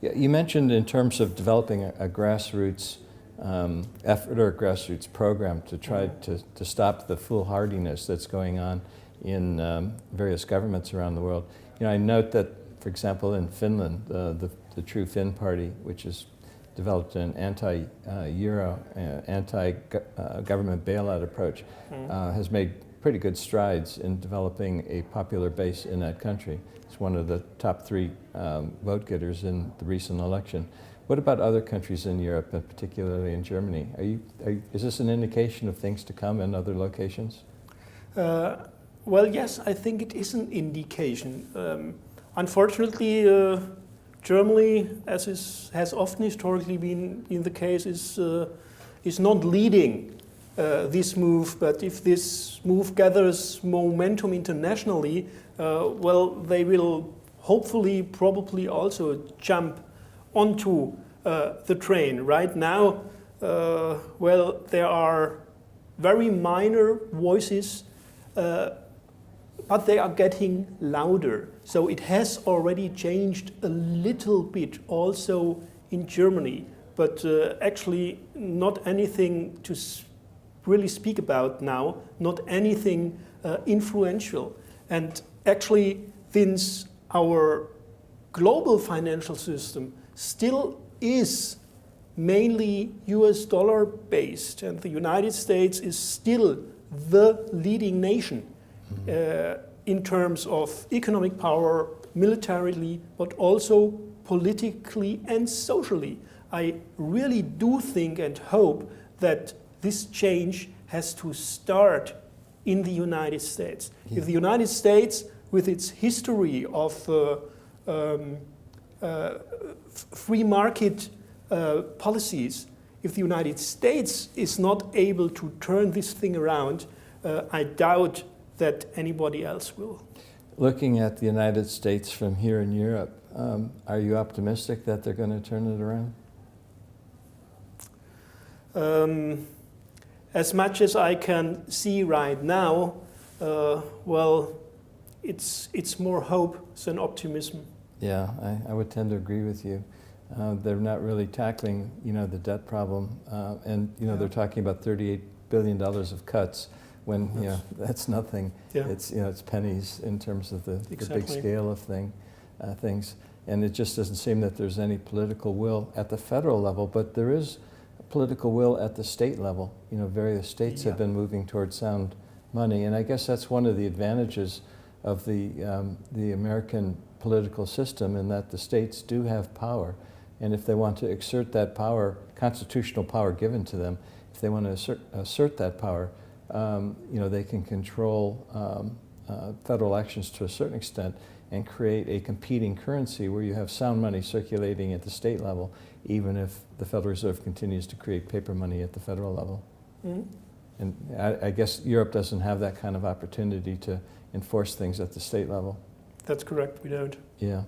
Yeah, you mentioned in terms of developing a grassroots effort or a grassroots program to try to stop the foolhardiness that's going on in various governments around the world. I note that, for example, in Finland, the True Finn Party, which has developed an anti-euro, anti-government bailout approach, has made pretty good strides in developing a popular base in that country. It's one of the top 3 vote getters in the recent election. What about other countries in Europe, and particularly in Germany? Is this an indication of things to come in other locations? Well, yes, I think it is an indication. Unfortunately, Germany, as has often historically been the case, is not leading this move. But if this move gathers momentum internationally, well, they will hopefully, probably also jump onto the train. Right now, well, there are very minor voices, but they are getting louder. So it has already changed a little bit also in Germany, but actually not anything to really speak about now, not anything influential. And actually, since our global financial system still is mainly US dollar based, and the United States is still the leading nation in terms of economic power, militarily, but also politically and socially. I really do think and hope that this change has to start in the United States. Yeah. If the United States, with its history of free market policies, if the United States is not able to turn this thing around, I doubt that anybody else will. Looking at the United States from here in Europe, are you optimistic that they're going to turn it around? As much as I can see right now, well, it's more hope than optimism. Yeah, I would tend to agree with you. They're not really tackling, the debt problem, and they're talking about $38 billion of cuts when that's nothing. Yeah. It's pennies in terms of the big scale of things, and it just doesn't seem that there's any political will at the federal level, but there is political will at the state level. Various states have been moving towards sound money, and I guess that's one of the advantages of the American political system, in that the states do have power, and if they want to exert that power, constitutional power given to them, if they want to assert that power, they can control federal actions to a certain extent and create a competing currency where you have sound money circulating at the state level, even if the Federal Reserve continues to create paper money at the federal level. Mm-hmm. And I guess Europe doesn't have that kind of opportunity to enforce things at the state level. That's correct, we don't. Yeah.